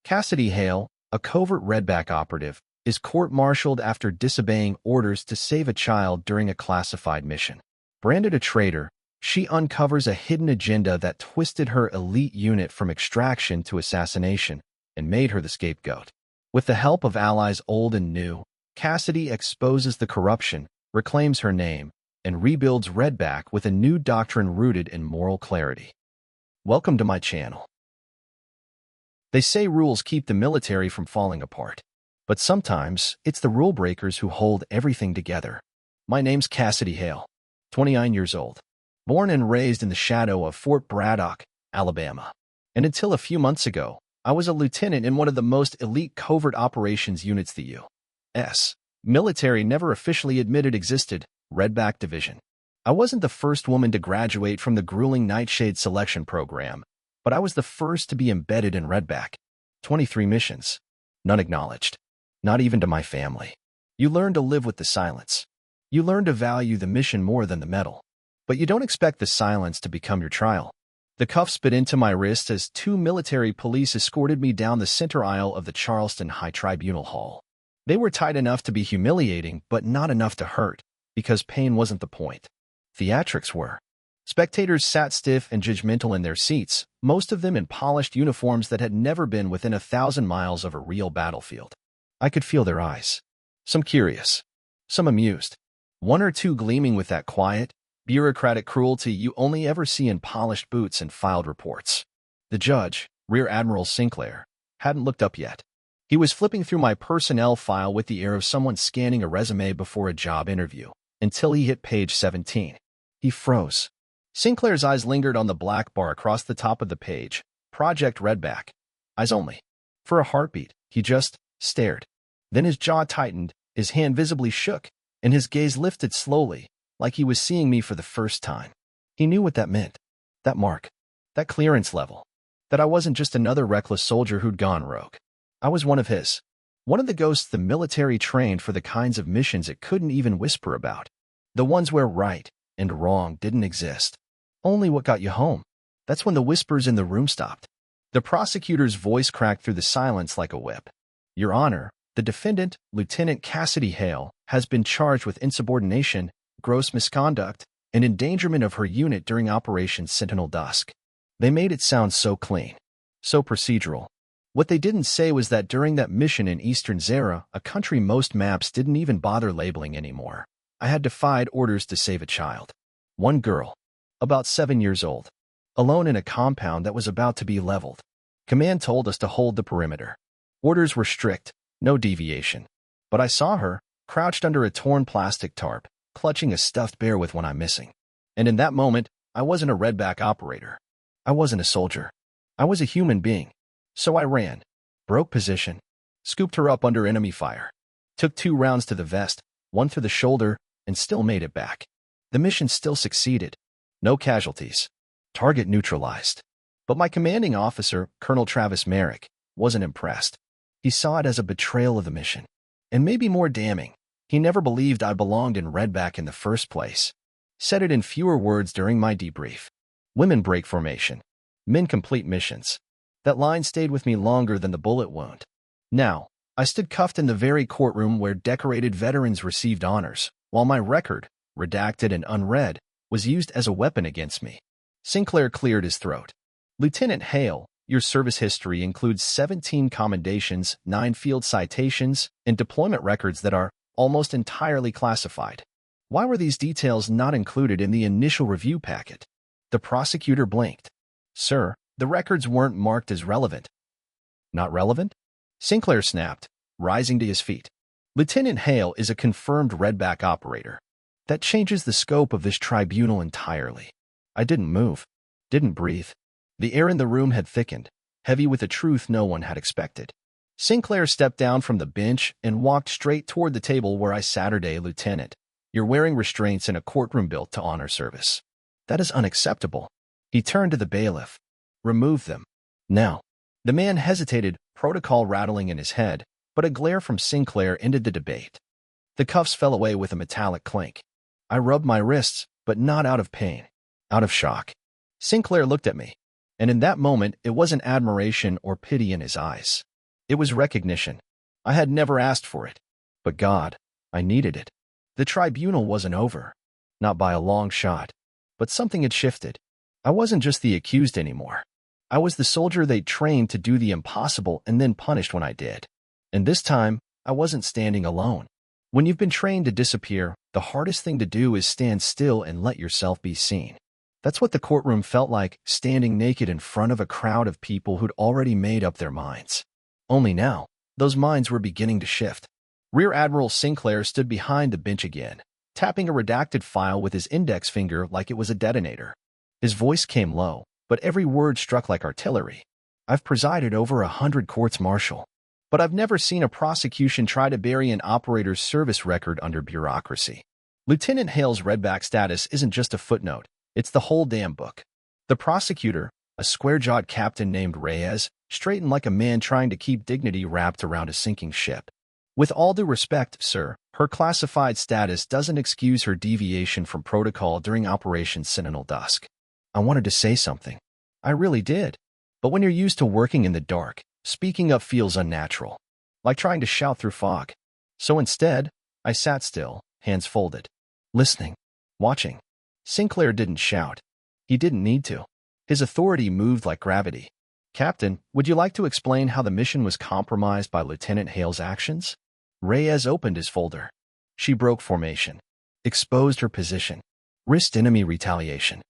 Cassidy Hale, a covert Redback operative, is court-martialed after disobeying orders to save a child during a classified mission. Branded a traitor, she uncovers a hidden agenda that twisted her elite unit from extraction to assassination and made her the scapegoat. With the help of allies old and new, Cassidy exposes the corruption, reclaims her name, and rebuilds Redback with a new doctrine rooted in moral clarity. Welcome to my channel. They say rules keep the military from falling apart, but sometimes it's the rule breakers who hold everything together. My name's Cassidy Hale, 29 years old, born and raised in the shadow of Fort Braddock, Alabama. And until a few months ago, I was a lieutenant in one of the most elite covert operations units the U.S. military never officially admitted existed, Redback Division. I wasn't the first woman to graduate from the grueling Nightshade selection program, but I was the first to be embedded in Redback. 23 missions. None acknowledged. Not even to my family. You learn to live with the silence. You learn to value the mission more than the medal. But you don't expect the silence to become your trial. The cuffs bit into my wrist as 2 military police escorted me down the center aisle of the Charleston High Tribunal Hall. They were tight enough to be humiliating, but not enough to hurt, because pain wasn't the point. Theatrics were. Spectators sat stiff and judgmental in their seats, most of them in polished uniforms that had never been within 1,000 miles of a real battlefield. I could feel their eyes. Some curious. Some amused. 1 or 2 gleaming with that quiet, bureaucratic cruelty you only ever see in polished boots and filed reports. The judge, Rear Admiral Sinclair, hadn't looked up yet. He was flipping through my personnel file with the air of someone scanning a resume before a job interview, until he hit page 17. He froze. Sinclair's eyes lingered on the black bar across the top of the page. Project Redback. Eyes only. For a heartbeat, he just stared. Then his jaw tightened, his hand visibly shook, and his gaze lifted slowly, like he was seeing me for the first time. He knew what that meant. That mark. That clearance level. That I wasn't just another reckless soldier who'd gone rogue. I was one of his. One of the ghosts the military trained for the kinds of missions it couldn't even whisper about. The ones where right and wrong didn't exist. Only what got you home. That's when the whispers in the room stopped. The prosecutor's voice cracked through the silence like a whip. Your Honor, the defendant, Lieutenant Cassidy Hale, has been charged with insubordination, gross misconduct, and endangerment of her unit during Operation Sentinel Dusk. They made it sound so clean. So procedural. What they didn't say was that during that mission in Eastern Zara, a country most maps didn't even bother labeling anymore, I had defied orders to save a child. One girl. About 7 years old, alone in a compound that was about to be leveled. Command told us to hold the perimeter. Orders were strict, no deviation. But I saw her, crouched under a torn plastic tarp, clutching a stuffed bear with one eye missing. And in that moment, I wasn't a Redback operator. I wasn't a soldier. I was a human being. So I ran, broke position, scooped her up under enemy fire, took 2 rounds to the vest, 1 through the shoulder, and still made it back. The mission still succeeded. No casualties. Target neutralized. But my commanding officer, Colonel Travis Merrick, wasn't impressed. He saw it as a betrayal of the mission. And maybe more damning, he never believed I belonged in Redback in the first place. Said it in fewer words during my debrief. Women break formation. Men complete missions. That line stayed with me longer than the bullet wound. Now, I stood cuffed in the very courtroom where decorated veterans received honors, while my record, redacted and unread, was used as a weapon against me. Sinclair cleared his throat. Lieutenant Hale, your service history includes 17 commendations, 9 field citations, and deployment records that are almost entirely classified. Why were these details not included in the initial review packet? The prosecutor blinked. Sir, the records weren't marked as relevant. Not relevant? Sinclair snapped, rising to his feet. Lieutenant Hale is a confirmed Redback operator. That changes the scope of this tribunal entirely. I didn't move, didn't breathe. The air in the room had thickened, heavy with a truth no one had expected. Sinclair stepped down from the bench and walked straight toward the table where I sat. Lieutenant, you're wearing restraints in a courtroom built to honor service. That is unacceptable. He turned to the bailiff. Remove them. Now. The man hesitated, protocol rattling in his head, but a glare from Sinclair ended the debate. The cuffs fell away with a metallic clink. I rubbed my wrists, but not out of pain, out of shock. Sinclair looked at me, and in that moment it wasn't admiration or pity in his eyes. It was recognition. I had never asked for it. But God, I needed it. The tribunal wasn't over. Not by a long shot. But something had shifted. I wasn't just the accused anymore. I was the soldier they'd trained to do the impossible and then punished when I did. And this time, I wasn't standing alone. When you've been trained to disappear, the hardest thing to do is stand still and let yourself be seen. That's what the courtroom felt like, standing naked in front of a crowd of people who'd already made up their minds. Only now, those minds were beginning to shift. Rear Admiral Sinclair stood behind the bench again, tapping a redacted file with his index finger like it was a detonator. His voice came low, but every word struck like artillery. I've presided over 100 courts-martial, but I've never seen a prosecution try to bury an operator's service record under bureaucracy. Lieutenant Hale's Redback status isn't just a footnote, it's the whole damn book. The prosecutor, a square-jawed captain named Reyes, straightened like a man trying to keep dignity wrapped around a sinking ship. With all due respect, sir, her classified status doesn't excuse her deviation from protocol during Operation Sentinel Dusk. I wanted to say something. I really did. But when you're used to working in the dark, speaking up feels unnatural, like trying to shout through fog. So instead, I sat still, hands folded, listening, watching. Sinclair didn't shout. He didn't need to. His authority moved like gravity. Captain, would you like to explain how the mission was compromised by Lieutenant Hale's actions? Reyes opened his folder. She broke formation, exposed her position, risked enemy retaliation,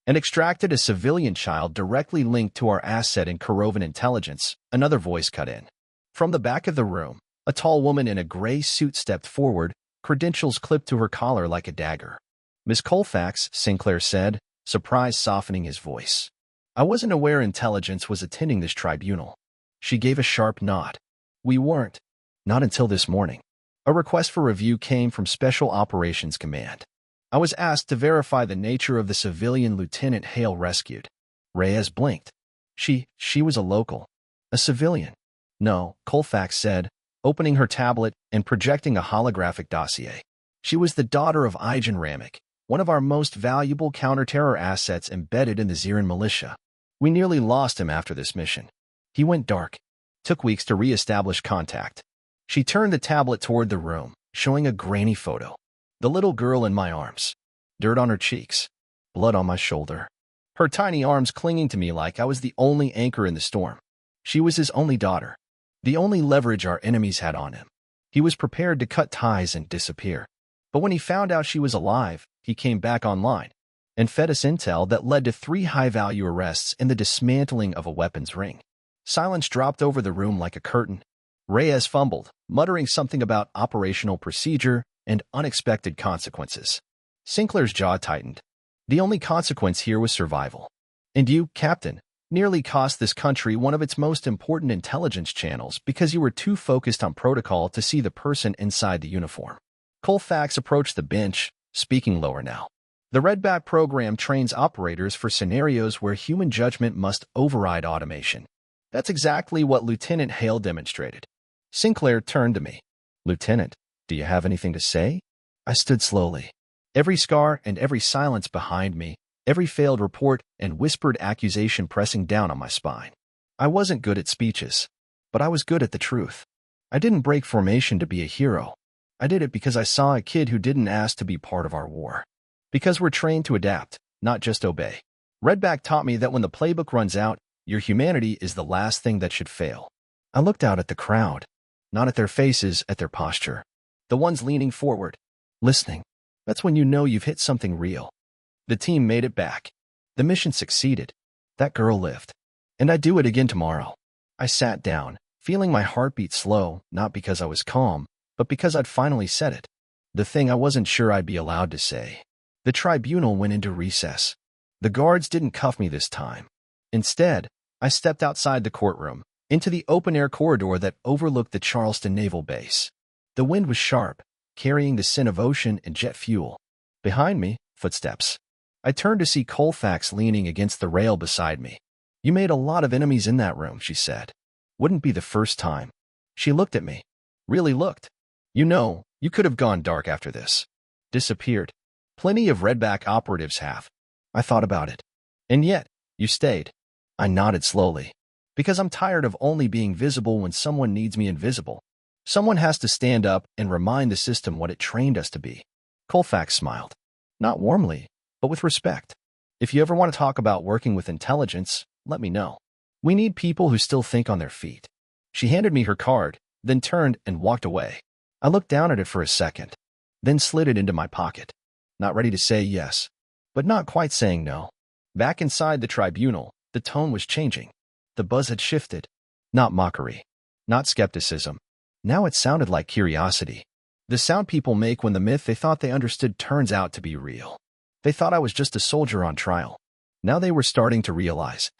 and extracted a civilian child directly linked to our asset in Korovan intelligence. Another voice cut in. From the back of the room, a tall woman in a gray suit stepped forward, credentials clipped to her collar like a dagger. Miss Colfax, Sinclair said, surprise softening his voice. I wasn't aware intelligence was attending this tribunal. She gave a sharp nod. We weren't. Not until this morning. A request for review came from Special Operations Command. I was asked to verify the nature of the civilian Lieutenant Hale rescued. Reyes blinked. She was a local. A civilian. No, Colfax said, opening her tablet and projecting a holographic dossier. She was the daughter of Ijan Ramek, one of our most valuable counter-terror assets embedded in the Zirin militia. We nearly lost him after this mission. He went dark. Took weeks to re-establish contact. She turned the tablet toward the room, showing a grainy photo. The little girl in my arms. Dirt on her cheeks. Blood on my shoulder. Her tiny arms clinging to me like I was the only anchor in the storm. She was his only daughter. The only leverage our enemies had on him. He was prepared to cut ties and disappear. But when he found out she was alive, he came back online and fed us intel that led to 3 high-value arrests and the dismantling of a weapons ring. Silence dropped over the room like a curtain. Reyes fumbled, muttering something about operational procedure and unexpected consequences. Sinclair's jaw tightened. The only consequence here was survival. And you, Captain, nearly cost this country one of its most important intelligence channels because you were too focused on protocol to see the person inside the uniform. Colfax approached the bench, speaking lower now. The Redback program trains operators for scenarios where human judgment must override automation. That's exactly what Lieutenant Hale demonstrated. Sinclair turned to me. Lieutenant, do you have anything to say? I stood slowly. Every scar and every silence behind me, every failed report and whispered accusation pressing down on my spine. I wasn't good at speeches, but I was good at the truth. I didn't break formation to be a hero. I did it because I saw a kid who didn't ask to be part of our war. Because we're trained to adapt, not just obey. Redback taught me that when the playbook runs out, your humanity is the last thing that should fail. I looked out at the crowd, not at their faces, at their posture. The ones leaning forward, listening. That's when you know you've hit something real. The team made it back. The mission succeeded. That girl lived. And I'd do it again tomorrow. I sat down, feeling my heartbeat slow, not because I was calm, but because I'd finally said it. The thing I wasn't sure I'd be allowed to say. The tribunal went into recess. The guards didn't cuff me this time. Instead, I stepped outside the courtroom, into the open-air corridor that overlooked the Charleston Naval Base. The wind was sharp, carrying the scent of ocean and jet fuel. Behind me, footsteps. I turned to see Colfax leaning against the rail beside me. You made a lot of enemies in that room, she said. Wouldn't be the first time. She looked at me. Really looked. You know, you could have gone dark after this. Disappeared. Plenty of Redback operatives have. I thought about it. And yet, you stayed. I nodded slowly. Because I'm tired of only being visible when someone needs me invisible. Someone has to stand up and remind the system what it trained us to be. Colfax smiled. Not warmly, but with respect. If you ever want to talk about working with intelligence, let me know. We need people who still think on their feet. She handed me her card, then turned and walked away. I looked down at it for a second, then slid it into my pocket. Not ready to say yes, but not quite saying no. Back inside the tribunal, the tone was changing. The buzz had shifted. Not mockery. Not skepticism. Now it sounded like curiosity. The sound people make when the myth they thought they understood turns out to be real. They thought I was just a soldier on trial. Now they were starting to realize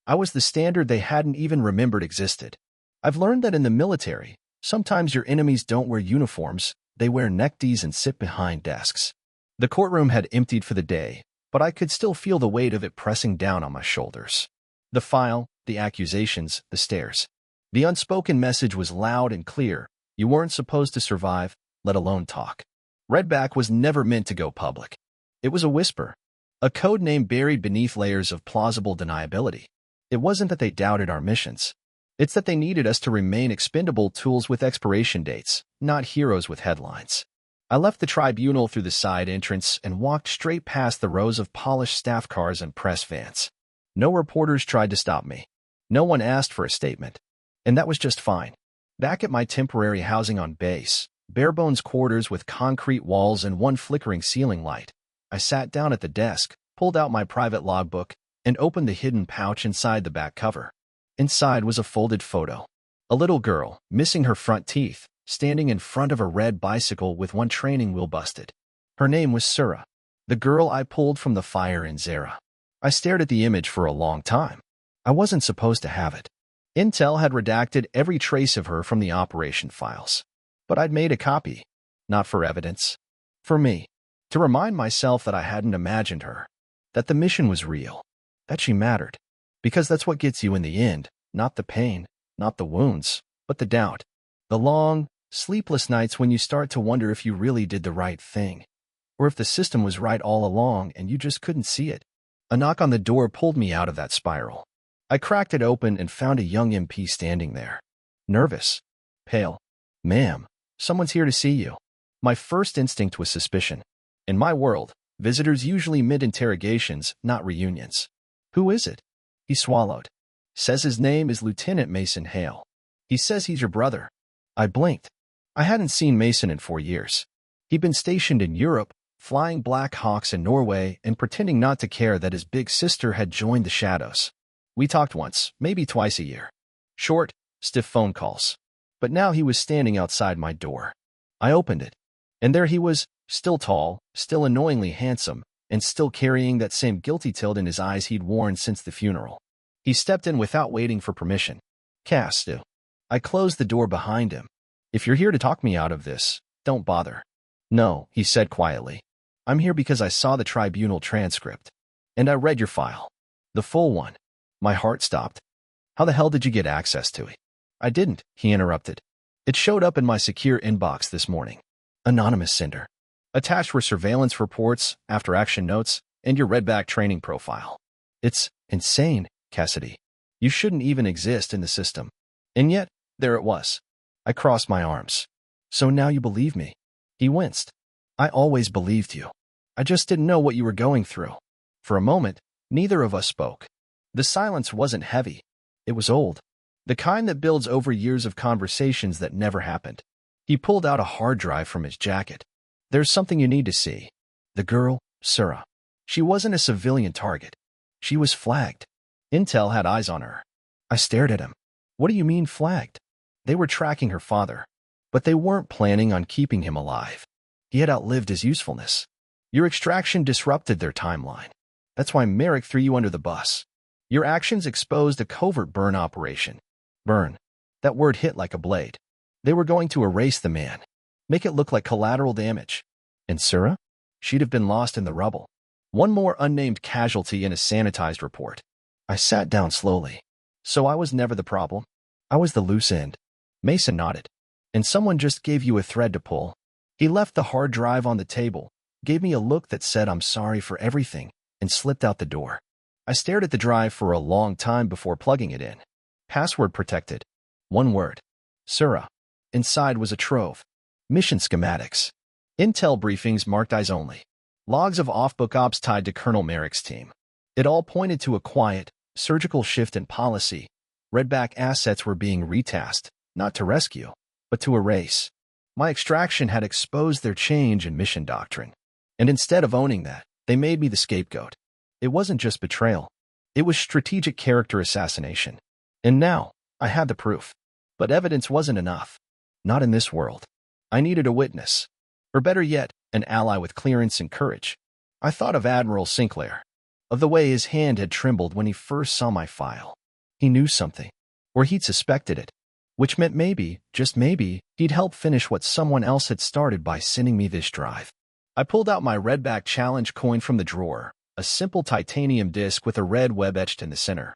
I was the standard they hadn't even remembered existed. I've learned that in the military, sometimes your enemies don't wear uniforms, they wear neckties and sit behind desks. The courtroom had emptied for the day, but I could still feel the weight of it pressing down on my shoulders. The file, the accusations, the stares. The unspoken message was loud and clear. You weren't supposed to survive, let alone talk. Redback was never meant to go public. It was a whisper, a code name buried beneath layers of plausible deniability. It wasn't that they doubted our missions. It's that they needed us to remain expendable tools with expiration dates, not heroes with headlines. I left the tribunal through the side entrance and walked straight past the rows of polished staff cars and press vans. No reporters tried to stop me. No one asked for a statement. And that was just fine. Back at my temporary housing on base, bare-bones quarters with concrete walls and one flickering ceiling light, I sat down at the desk, pulled out my private logbook, and opened the hidden pouch inside the back cover. Inside was a folded photo. A little girl, missing her front teeth, standing in front of a red bicycle with one training wheel busted. Her name was Sura, the girl I pulled from the fire in Zara. I stared at the image for a long time. I wasn't supposed to have it. Intel had redacted every trace of her from the operation files. But I'd made a copy. Not for evidence. For me. To remind myself that I hadn't imagined her. That the mission was real. That she mattered. Because that's what gets you in the end. Not the pain, not the wounds, but the doubt. The long, sleepless nights when you start to wonder if you really did the right thing. Or if the system was right all along and you just couldn't see it. A knock on the door pulled me out of that spiral. I cracked it open and found a young MP standing there. Nervous. Pale. Ma'am, someone's here to see you. My first instinct was suspicion. In my world, visitors usually mid-interrogations, not reunions. Who is it? He swallowed. Says his name is Lieutenant Mason Hale. He says he's your brother. I blinked. I hadn't seen Mason in 4 years. He'd been stationed in Europe, flying Black Hawks in Norway and pretending not to care that his big sister had joined the shadows. We talked once, maybe twice a year. Short, stiff phone calls. But now he was standing outside my door. I opened it. And there he was, still tall, still annoyingly handsome, and still carrying that same guilty tilt in his eyes he'd worn since the funeral. He stepped in without waiting for permission. Cassidy. I closed the door behind him. If you're here to talk me out of this, don't bother. No, he said quietly. I'm here because I saw the tribunal transcript. And I read your file. The full one. My heart stopped. How the hell did you get access to it? I didn't, he interrupted. It showed up in my secure inbox this morning. Anonymous sender. Attached were surveillance reports, after-action notes, and your Redback training profile. It's insane, Cassidy. You shouldn't even exist in the system. And yet, there it was. I crossed my arms. So now you believe me. He winced. I always believed you. I just didn't know what you were going through. For a moment, neither of us spoke. The silence wasn't heavy. It was old. The kind that builds over years of conversations that never happened. He pulled out a hard drive from his jacket. There's something you need to see. The girl, Sura. She wasn't a civilian target. She was flagged. Intel had eyes on her. I stared at him. What do you mean flagged? They were tracking her father. But they weren't planning on keeping him alive. He had outlived his usefulness. Your extraction disrupted their timeline. That's why Merrick threw you under the bus. Your actions exposed a covert burn operation. Burn. That word hit like a blade. They were going to erase the man. Make it look like collateral damage. And Sura? She'd have been lost in the rubble. One more unnamed casualty in a sanitized report. I sat down slowly. So I was never the problem. I was the loose end. Mason nodded. And someone just gave you a thread to pull. He left the hard drive on the table, gave me a look that said I'm sorry for everything, and slipped out the door. I stared at the drive for a long time before plugging it in. Password protected. One word. Sura. Inside was a trove. Mission schematics. Intel briefings marked eyes only. Logs of off-book ops tied to Colonel Merrick's team. It all pointed to a quiet, surgical shift in policy. Redback assets were being retasked, not to rescue, but to erase. My extraction had exposed their change in mission doctrine. And instead of owning that, they made me the scapegoat. It wasn't just betrayal. It was strategic character assassination. And now, I had the proof. But evidence wasn't enough. Not in this world. I needed a witness. Or better yet, an ally with clearance and courage. I thought of Admiral Sinclair. Of the way his hand had trembled when he first saw my file. He knew something. Or he'd suspected it. Which meant maybe, just maybe, he'd help finish what someone else had started by sending me this drive. I pulled out my Redback challenge coin from the drawer, a simple titanium disc with a red web etched in the center.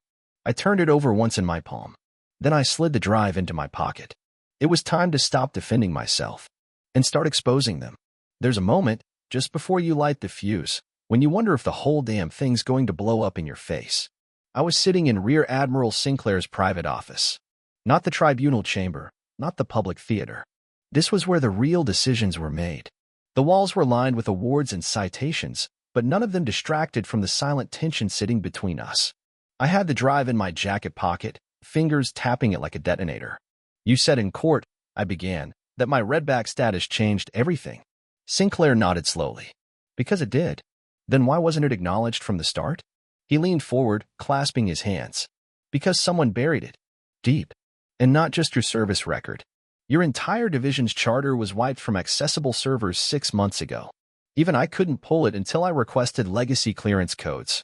I turned it over once in my palm. Then I slid the drive into my pocket. It was time to stop defending myself and start exposing them. There's a moment, just before you light the fuse, when you wonder if the whole damn thing's going to blow up in your face. I was sitting in Rear Admiral Sinclair's private office. Not the tribunal chamber, not the public theater. This was where the real decisions were made. The walls were lined with awards and citations, but none of them distracted from the silent tension sitting between us. I had the drive in my jacket pocket, fingers tapping it like a detonator. You said in court, I began, that my Redback status changed everything. Sinclair nodded slowly. Because it did. Then why wasn't it acknowledged from the start? He leaned forward, clasping his hands. Because someone buried it. Deep. And not just your service record. Your entire division's charter was wiped from accessible servers 6 months ago. Even I couldn't pull it until I requested legacy clearance codes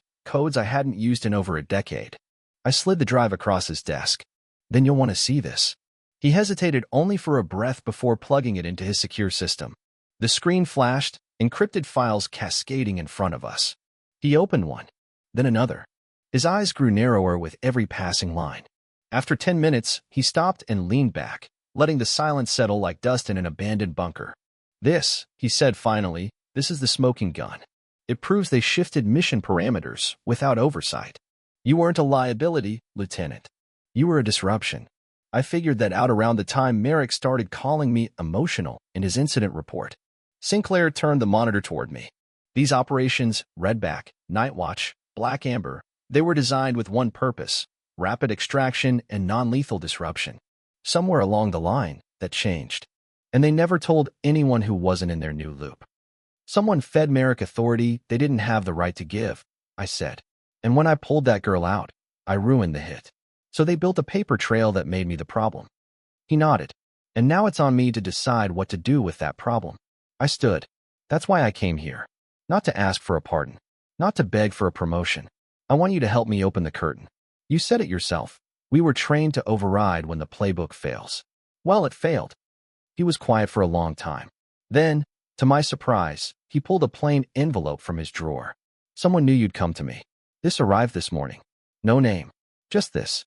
I hadn't used in over a decade. I slid the drive across his desk. Then you'll want to see this. He hesitated only for a breath before plugging it into his secure system. The screen flashed, encrypted files cascading in front of us. He opened one, then another. His eyes grew narrower with every passing line. After 10 minutes, he stopped and leaned back, letting the silence settle like dust in an abandoned bunker. This, he said finally, this is the smoking gun. It proves they shifted mission parameters without oversight. You weren't a liability, Lieutenant. You were a disruption. I figured that out around the time Merrick started calling me emotional in his incident report. Sinclair turned the monitor toward me. These operations, Redback, Night Watch, Black Amber, they were designed with one purpose: rapid extraction and non-lethal disruption. Somewhere along the line, that changed. And they never told anyone who wasn't in their new loop. Someone fed Merrick authority they didn't have the right to give, I said. And when I pulled that girl out, I ruined the hit. So they built a paper trail that made me the problem. He nodded. And now it's on me to decide what to do with that problem. I stood. That's why I came here. Not to ask for a pardon. Not to beg for a promotion. I want you to help me open the curtain. You said it yourself. We were trained to override when the playbook fails. Well, it failed. He was quiet for a long time. Then, to my surprise, he pulled a plain envelope from his drawer. Someone knew you'd come to me. This arrived this morning. No name. Just this.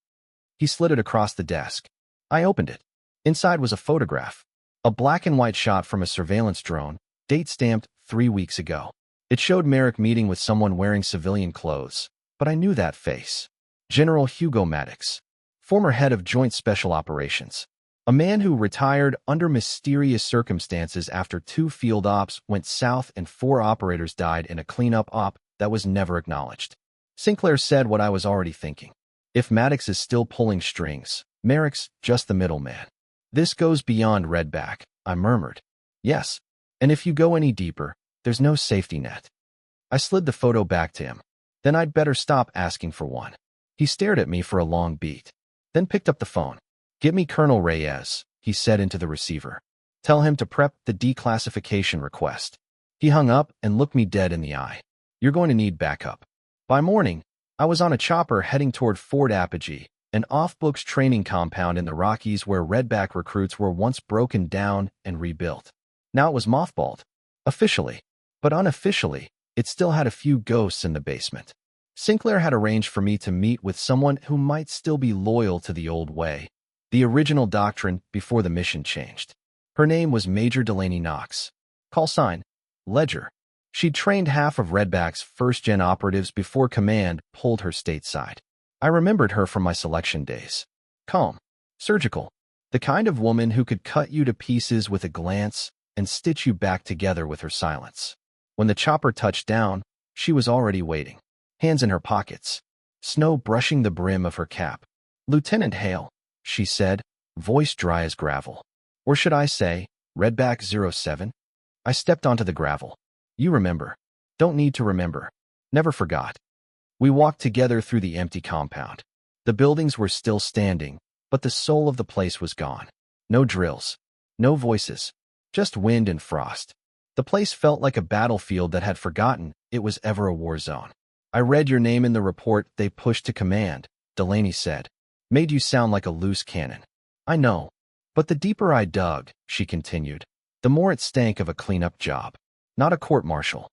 He slid it across the desk. I opened it. Inside was a photograph. A black and white shot from a surveillance drone, date stamped 3 weeks ago. It showed Merrick meeting with someone wearing civilian clothes, but I knew that face. General Hugo Maddox, former head of Joint Special Operations. A man who retired under mysterious circumstances after 2 field ops went south and 4 operators died in a cleanup op that was never acknowledged. Sinclair said what I was already thinking. If Maddox is still pulling strings, Merrick's just the middleman. This goes beyond Redback, I murmured. Yes, and if you go any deeper, there's no safety net. I slid the photo back to him. Then I'd better stop asking for one. He stared at me for a long beat, then picked up the phone. Get me Colonel Reyes, he said into the receiver. Tell him to prep the declassification request. He hung up and looked me dead in the eye. You're going to need backup. By morning, I was on a chopper heading toward Fort Apogee, an off-books training compound in the Rockies where Redback recruits were once broken down and rebuilt. Now it was mothballed. Officially. But unofficially, it still had a few ghosts in the basement. Sinclair had arranged for me to meet with someone who might still be loyal to the old way. The original doctrine before the mission changed. Her name was Major Delaney Knox. Call sign, Ledger. She'd trained half of Redback's first-gen operatives before command pulled her stateside. I remembered her from my selection days. Calm. Surgical. The kind of woman who could cut you to pieces with a glance and stitch you back together with her silence. When the chopper touched down, she was already waiting, hands in her pockets, snow brushing the brim of her cap. "Lieutenant Hale," she said, voice dry as gravel. Or should I say, Redback 07? I stepped onto the gravel. "You remember." "Don't need to remember. Never forgot." We walked together through the empty compound. The buildings were still standing, but the soul of the place was gone. No drills. No voices. Just wind and frost. The place felt like a battlefield that had forgotten it was ever a war zone. "I read your name in the report they pushed to command," Delaney said. "Made you sound like a loose cannon." "I know. But the deeper I dug," she continued, "the more it stank of a cleanup job. Not a court-martial."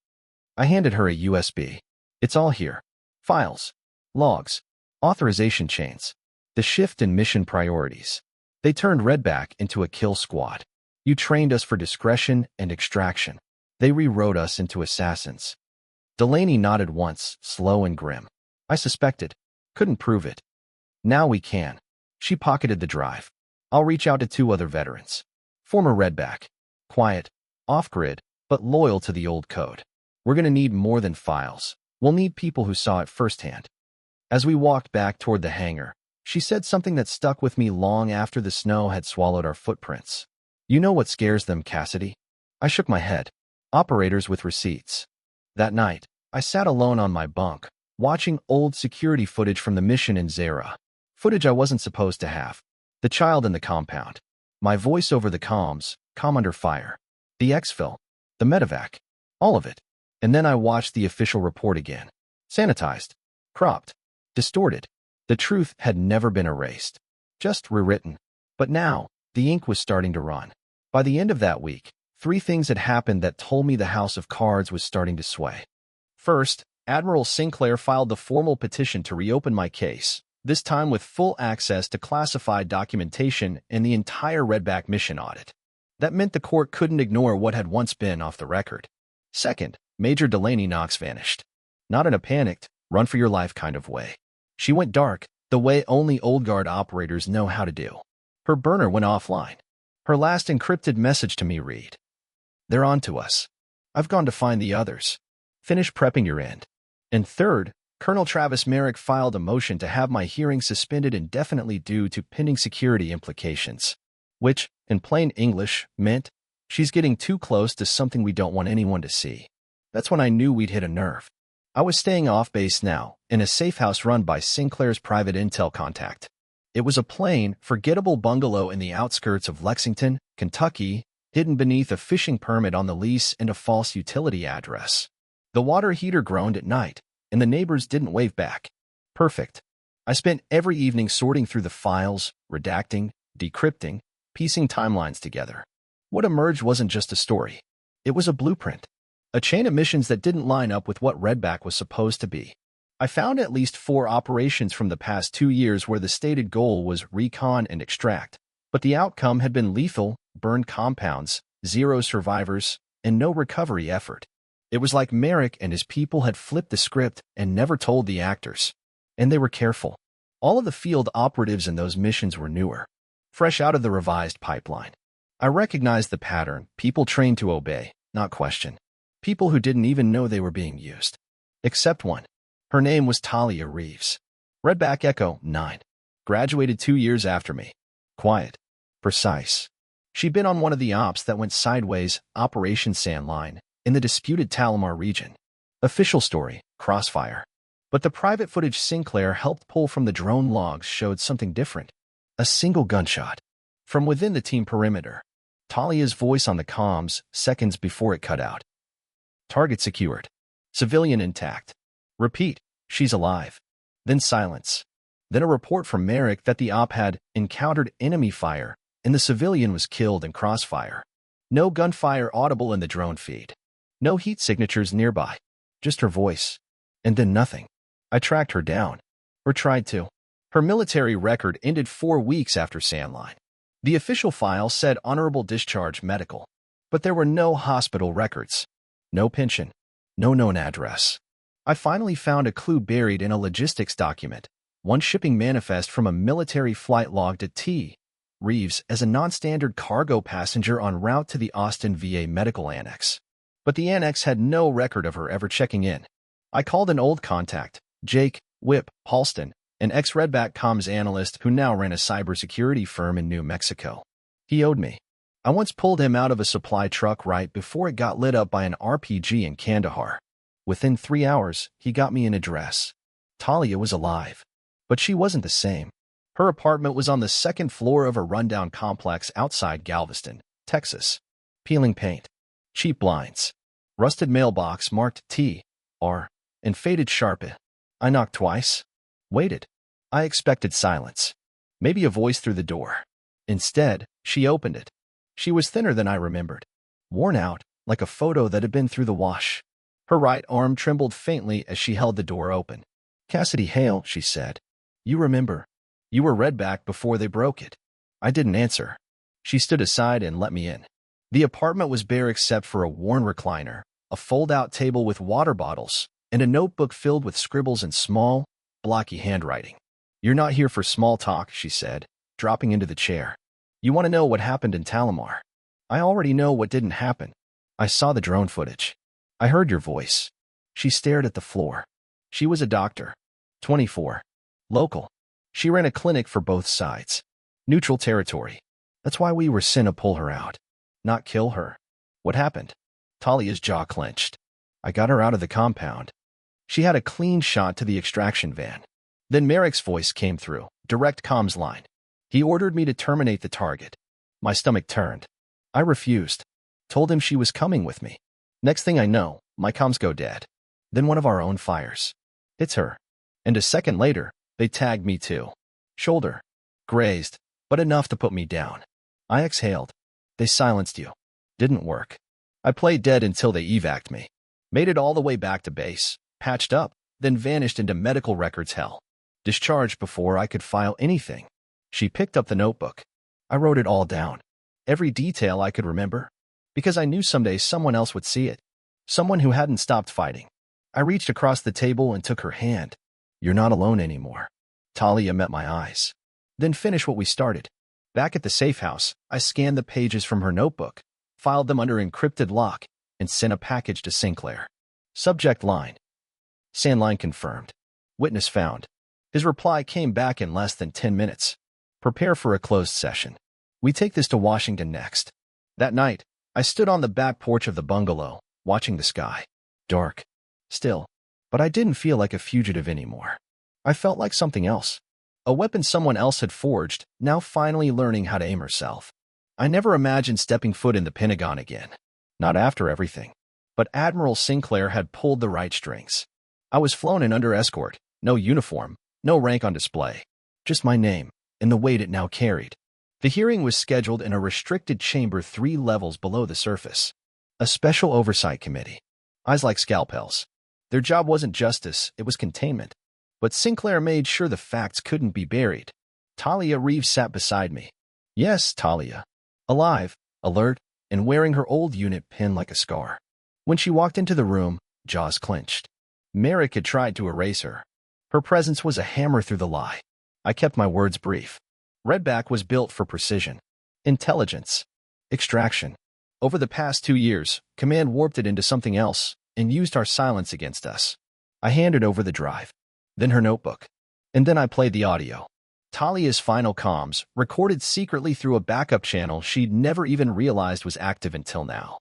I handed her a USB. "It's all here. Files. Logs. Authorization chains. The shift in mission priorities. They turned Redback into a kill squad. You trained us for discretion and extraction. They rewrote us into assassins." Delaney nodded once, slow and grim. "I suspected. Couldn't prove it. Now we can." She pocketed the drive. "I'll reach out to 2 other veterans. Former Redback. Quiet, off-grid, but loyal to the old code. We're gonna need more than files. We'll need people who saw it firsthand." As we walked back toward the hangar, she said something that stuck with me long after the snow had swallowed our footprints. "You know what scares them, Cassidy?" I shook my head. "Operators with receipts." That night, I sat alone on my bunk, watching old security footage from the mission in Zara. Footage I wasn't supposed to have. The child in the compound. My voice over the comms, calm under fire. The exfil. The medevac. All of it. And then I watched the official report again. Sanitized. Cropped. Distorted. The truth had never been erased. Just rewritten. But now, the ink was starting to run. By the end of that week, 3 things had happened that told me the house of cards was starting to sway. First, Admiral Sinclair filed the formal petition to reopen my case, this time with full access to classified documentation and the entire Redback mission audit. That meant the court couldn't ignore what had once been off the record. Second, Major Delaney Knox vanished. Not in a panicked, run-for-your-life kind of way. She went dark, the way only old guard operators know how to do. Her burner went offline. Her last encrypted message to me read, "They're on to us. I've gone to find the others. Finish prepping your end." And third, Colonel Travis Merrick filed a motion to have my hearing suspended indefinitely due to pending security implications, which, in plain English, meant she's getting too close to something we don't want anyone to see. That's when I knew we'd hit a nerve. I was staying off base now, in a safe house run by Sinclair's private intel contact. It was a plain, forgettable bungalow in the outskirts of Lexington, Kentucky, hidden beneath a fishing permit on the lease and a false utility address. The water heater groaned at night, and the neighbors didn't wave back. Perfect. I spent every evening sorting through the files, redacting, decrypting, piecing timelines together. What emerged wasn't just a story. It was a blueprint. A chain of missions that didn't line up with what Redback was supposed to be. I found at least 4 operations from the past 2 years where the stated goal was recon and extract, but the outcome had been lethal, burned compounds, 0 survivors, and no recovery effort. It was like Merrick and his people had flipped the script and never told the actors. And they were careful. All of the field operatives in those missions were newer, fresh out of the revised pipeline. I recognized the pattern: people trained to obey, not question. People who didn't even know they were being used. Except one. Her name was Talia Reeves. Redback Echo 9. Graduated 2 years after me. Quiet. Precise. She'd been on one of the ops that went sideways, Operation Sandline, in the disputed Talamar region. Official story, Crossfire. But the private footage Sinclair helped pull from the drone logs showed something different. A single gunshot. From within the team perimeter. Talia's voice on the comms, seconds before it cut out. Target secured. Civilian intact. Repeat, she's alive. Then silence. Then a report from Merrick that the op had encountered enemy fire, and the civilian was killed in crossfire. No gunfire audible in the drone feed. No heat signatures nearby. Just her voice. And then nothing. I tracked her down. Or tried to. Her military record ended 4 weeks after Sandline. The official file said honorable discharge medical. But there were no hospital records. No pension. No known address. I finally found a clue buried in a logistics document. One shipping manifest from a military flight logged at T. Reeves as a non-standard cargo passenger en route to the Austin VA Medical Annex. But the annex had no record of her ever checking in. I called an old contact, Jake Whip Halston, an ex-Redback comms analyst who now ran a cybersecurity firm in New Mexico. He owed me. I once pulled him out of a supply truck right before it got lit up by an RPG in Kandahar. Within 3 hours, he got me an address. Talia was alive. But she wasn't the same. Her apartment was on the second floor of a rundown complex outside Galveston, Texas. Peeling paint, cheap blinds, rusted mailbox marked T.R., and faded sharpie. I knocked twice. Waited. I expected silence. Maybe a voice through the door. Instead, she opened it. She was thinner than I remembered. Worn out, like a photo that had been through the wash. Her right arm trembled faintly as she held the door open. "Cassidy Hale," she said. "You remember. You were Redback before they broke it." I didn't answer. She stood aside and let me in. The apartment was bare except for a worn recliner, a fold-out table with water bottles, and a notebook filled with scribbles in small, blocky handwriting. "You're not here for small talk," she said, dropping into the chair. "You want to know what happened in Talamar." "I already know what didn't happen. I saw the drone footage. I heard your voice." She stared at the floor. She was a doctor. 24. Local. She ran a clinic for both sides. Neutral territory. That's why we were sent to pull her out. Not kill her. "What happened?" Talia's jaw clenched. "I got her out of the compound." She had a clean shot to the extraction van. Then Merrick's voice came through, direct comms line. He ordered me to terminate the target. My stomach turned. I refused. Told him she was coming with me. Next thing I know, my comms go dead. Then one of our own fires. Hits her. And a second later, they tagged me too. Shoulder. Grazed, but enough to put me down. I exhaled. "They silenced you." Didn't work. I played dead until they evac'd me. Made it all the way back to base, patched up, then vanished into medical records hell. Discharged before I could file anything. She picked up the notebook. I wrote it all down. Every detail I could remember. Because I knew someday someone else would see it. Someone who hadn't stopped fighting. I reached across the table and took her hand. "You're not alone anymore." Talia met my eyes. "Then finish what we started." Back at the safe house, I scanned the pages from her notebook, filed them under encrypted lock, and sent a package to Sinclair. Subject line. Sandline confirmed. Witness found. His reply came back in less than 10 minutes. Prepare for a closed session. We take this to Washington next. That night, I stood on the back porch of the bungalow, watching the sky. Dark. Still. But I didn't feel like a fugitive anymore. I felt like something else. A weapon someone else had forged, now finally learning how to aim herself. I never imagined stepping foot in the Pentagon again. Not after everything. But Admiral Sinclair had pulled the right strings. I was flown in under escort, no uniform, no rank on display. Just my name, and the weight it now carried. The hearing was scheduled in a restricted chamber 3 levels below the surface. A special oversight committee. Eyes like scalpels. Their job wasn't justice, it was containment. But Sinclair made sure the facts couldn't be buried. Talia Reeves sat beside me. Yes, Talia. Alive, alert, and wearing her old unit pin like a scar. When she walked into the room, jaws clenched. Merrick had tried to erase her. Her presence was a hammer through the lie. I kept my words brief. Redback was built for precision. Intelligence. Extraction. Over the past 2 years, Command warped it into something else and used our silence against us. I handed over the drive. Then her notebook. And then I played the audio. Talia's final comms, recorded secretly through a backup channel she'd never even realized was active until now.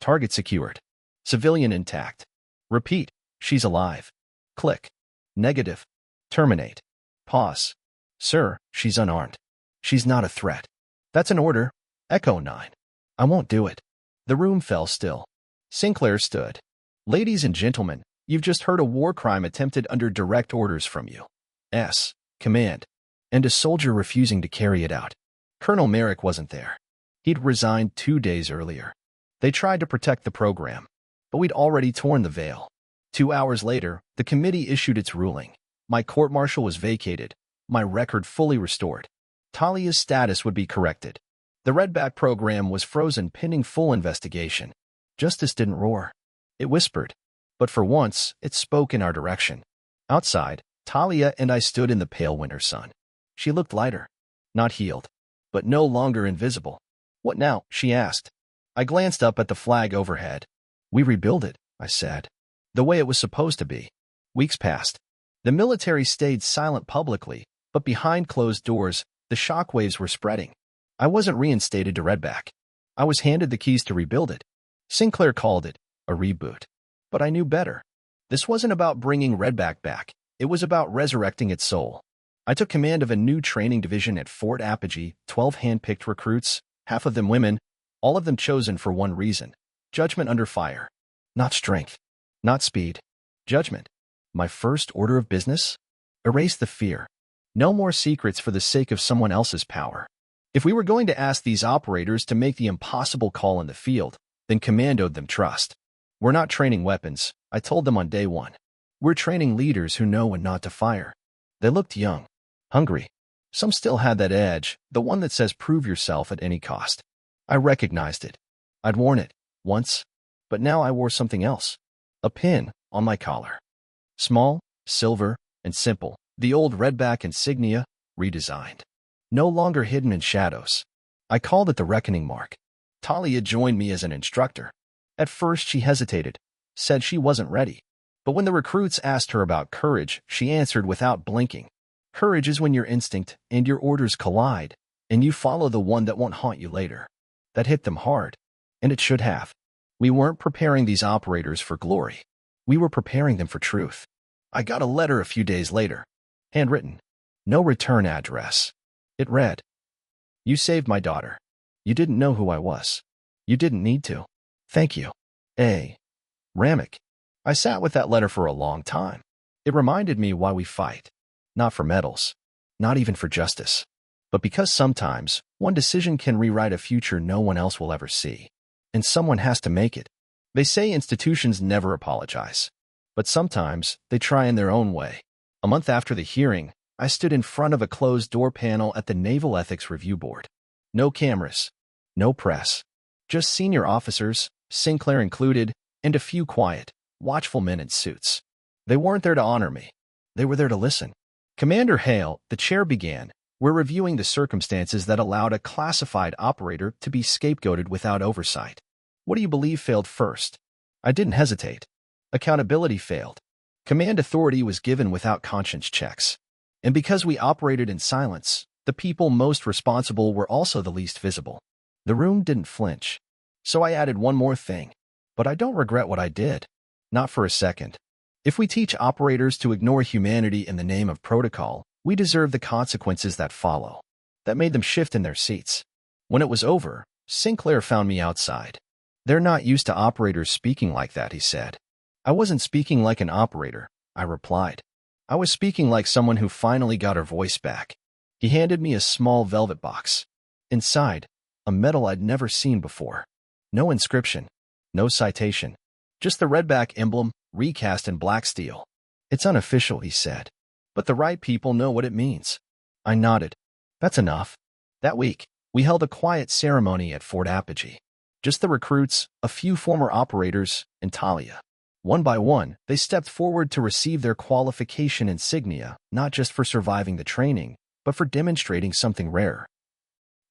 Target secured. Civilian intact. Repeat, she's alive. Click. Negative. Terminate. Pause. Sir, she's unarmed. She's not a threat. That's an order. Echo 9. I won't do it. The room fell still. Sinclair stood. Ladies and gentlemen, you've just heard a war crime attempted under direct orders from you. S. Command. And a soldier refusing to carry it out. Colonel Merrick wasn't there. He'd resigned 2 days earlier. They tried to protect the program, but we'd already torn the veil. 2 hours later, the committee issued its ruling. My court-martial was vacated, my record fully restored. Talia's status would be corrected. The Redback program was frozen pending full investigation. Justice didn't roar. It whispered. But for once, it spoke in our direction. Outside, Talia and I stood in the pale winter sun. She looked lighter, not healed, but no longer invisible. "What now?" she asked. I glanced up at the flag overhead. "We rebuild it," I said. "The way it was supposed to be." Weeks passed. The military stayed silent publicly, but behind closed doors, the shockwaves were spreading. I wasn't reinstated to Redback. I was handed the keys to rebuild it. Sinclair called it a reboot. But I knew better. This wasn't about bringing Redback back. It was about resurrecting its soul. I took command of a new training division at Fort Apogee, 12 hand-picked recruits, half of them women, all of them chosen for one reason: judgment under fire. Not strength. Not speed. Judgment. My first order of business? Erase the fear. No more secrets for the sake of someone else's power. If we were going to ask these operators to make the impossible call in the field, then commandoed them trust. "We're not training weapons," I told them on day one. "We're training leaders who know when not to fire." They looked young, hungry. Some still had that edge, the one that says prove yourself at any cost. I recognized it. I'd worn it once, but now I wore something else. A pin on my collar. Small, silver, and simple. The old Redback insignia, redesigned. No longer hidden in shadows. I called it the reckoning mark. Talia joined me as an instructor. At first she hesitated, said she wasn't ready. But when the recruits asked her about courage, she answered without blinking. "Courage is when your instinct and your orders collide, and you follow the one that won't haunt you later." That hit them hard, and it should have. We weren't preparing these operators for glory. We were preparing them for truth. I got a letter a few days later. Handwritten. No return address. It read, "You saved my daughter. You didn't know who I was. You didn't need to. Thank you. A. Ramick." I sat with that letter for a long time. It reminded me why we fight. Not for medals. Not even for justice. But because sometimes, one decision can rewrite a future no one else will ever see. And someone has to make it. They say institutions never apologize. But sometimes, they try in their own way. A month after the hearing, I stood in front of a closed-door panel at the Naval Ethics Review Board. No cameras. No press. Just senior officers, Sinclair included, and a few quiet, watchful men in suits. They weren't there to honor me. They were there to listen. "Commander Hale," the chair began, "we're reviewing the circumstances that allowed a classified operator to be scapegoated without oversight. What do you believe failed first?" I didn't hesitate. Accountability failed. Command authority was given without conscience checks. And because we operated in silence, the people most responsible were also the least visible. The room didn't flinch. So I added one more thing. But I don't regret what I did. Not for a second. If we teach operators to ignore humanity in the name of protocol, we deserve the consequences that follow. That made them shift in their seats. When it was over, Sinclair found me outside. "They're not used to operators speaking like that," he said. "I wasn't speaking like an operator," I replied. "I was speaking like someone who finally got her voice back." He handed me a small velvet box. Inside, a medal I'd never seen before. No inscription. No citation. Just the Redback emblem, recast in black steel. "It's unofficial," he said. "But the right people know what it means." I nodded. "That's enough." That week, we held a quiet ceremony at Fort Apogee. Just the recruits, a few former operators, and Talia. One by one, they stepped forward to receive their qualification insignia, not just for surviving the training, but for demonstrating something rare.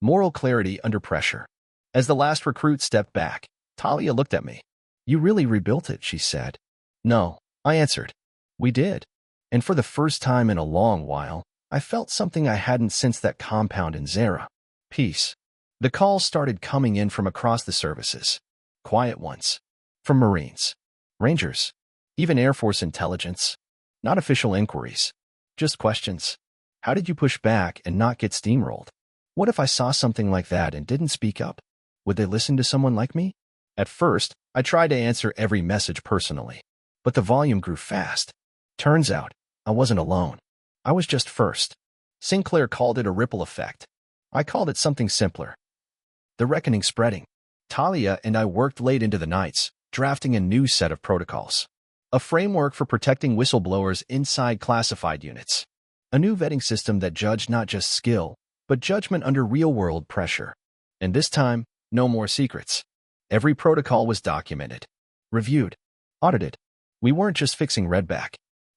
Moral clarity under pressure. As the last recruit stepped back, Talia looked at me. "You really rebuilt it," she said. "No," I answered. "We did." And for the first time in a long while, I felt something I hadn't since that compound in Zara. Peace. The calls started coming in from across the services. Quiet ones. From Marines. Rangers. Even Air Force intelligence. Not official inquiries. Just questions. How did you push back and not get steamrolled? What if I saw something like that and didn't speak up? Would they listen to someone like me? At first, I tried to answer every message personally. But the volume grew fast. Turns out, I wasn't alone. I was just first. Sinclair called it a ripple effect. I called it something simpler. The reckoning spreading. Talia and I worked late into the nights, drafting a new set of protocols. A framework for protecting whistleblowers inside classified units. A new vetting system that judged not just skill, but judgment under real-world pressure. And this time, no more secrets. Every protocol was documented, reviewed, audited. We weren't just fixing Redback.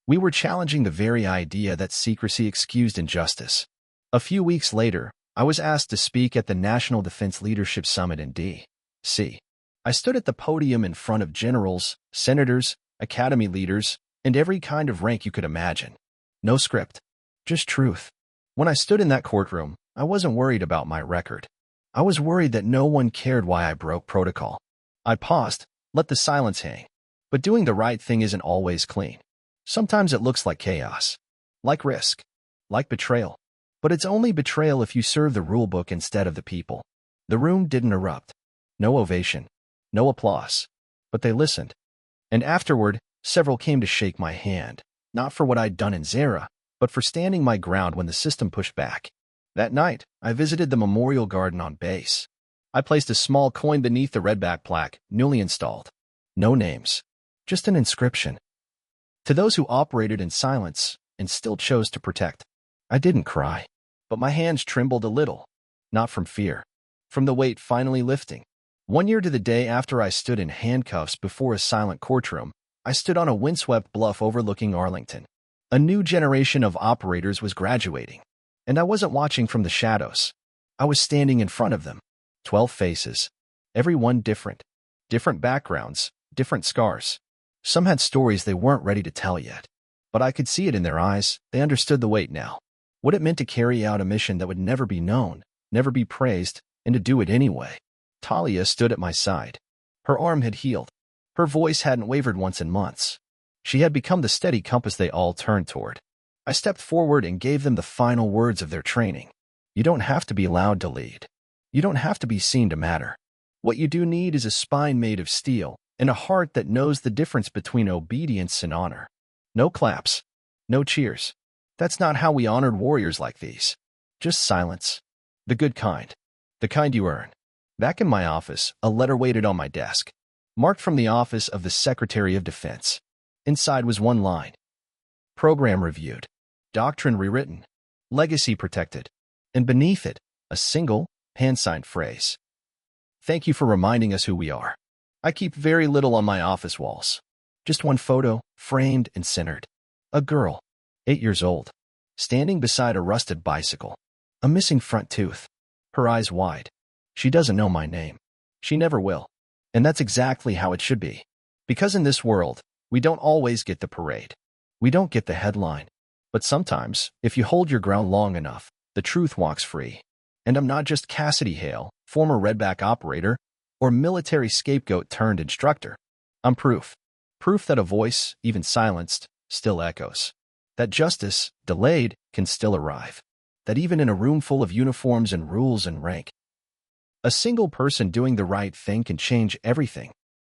We were challenging the very idea that secrecy excused injustice. A few weeks later, I was asked to speak at the National Defense Leadership Summit in D.C. I stood at the podium in front of generals, senators, academy leaders, and every kind of rank you could imagine. No script, just truth. When I stood in that courtroom, I wasn't worried about my record. I was worried that no one cared why I broke protocol. I paused, let the silence hang. But doing the right thing isn't always clean. Sometimes it looks like chaos, like risk, like betrayal. But it's only betrayal if you serve the rulebook instead of the people. The room didn't erupt. No ovation, no applause. But they listened. And afterward, several came to shake my hand, not for what I'd done in Zara, but for standing my ground when the system pushed back. That night, I visited the memorial garden on base. I placed a small coin beneath the Redback plaque, newly installed. No names, just an inscription. To those who operated in silence and still chose to protect. I didn't cry, but my hands trembled a little, not from fear, from the weight finally lifting. 1 year to the day after I stood in handcuffs before a silent courtroom, I stood on a windswept bluff overlooking Arlington. A new generation of operators was graduating, and I wasn't watching from the shadows. I was standing in front of them. 12 faces, every one different. Different backgrounds, different scars. Some had stories they weren't ready to tell yet, but I could see it in their eyes. They understood the weight now. What it meant to carry out a mission that would never be known, never be praised, and to do it anyway. Talia stood at my side. Her arm had healed. Her voice hadn't wavered once in months. She had become the steady compass they all turned toward. I stepped forward and gave them the final words of their training. You don't have to be loud to lead. You don't have to be seen to matter. What you do need is a spine made of steel and a heart that knows the difference between obedience and honor. No claps. No cheers. That's not how we honored warriors like these. Just silence. The good kind. The kind you earn. Back in my office, a letter waited on my desk, marked from the Office of the Secretary of Defense. Inside was one line. Program reviewed. Doctrine rewritten. Legacy protected. And beneath it, a single, hand-signed phrase. Thank you for reminding us who we are. I keep very little on my office walls. Just one photo, framed and centered. A girl, 8 years old, standing beside a rusted bicycle. A missing front tooth. Her eyes wide. She doesn't know my name. She never will. And that's exactly how it should be. Because in this world, we don't always get the parade. We don't get the headline. But sometimes, if you hold your ground long enough, the truth walks free. And I'm not just Cassidy Hale, former Redback operator, or military scapegoat turned instructor. I'm proof. Proof that a voice, even silenced, still echoes. That justice, delayed, can still arrive. That even in a room full of uniforms and rules and rank, a single person doing the right thing can change everything.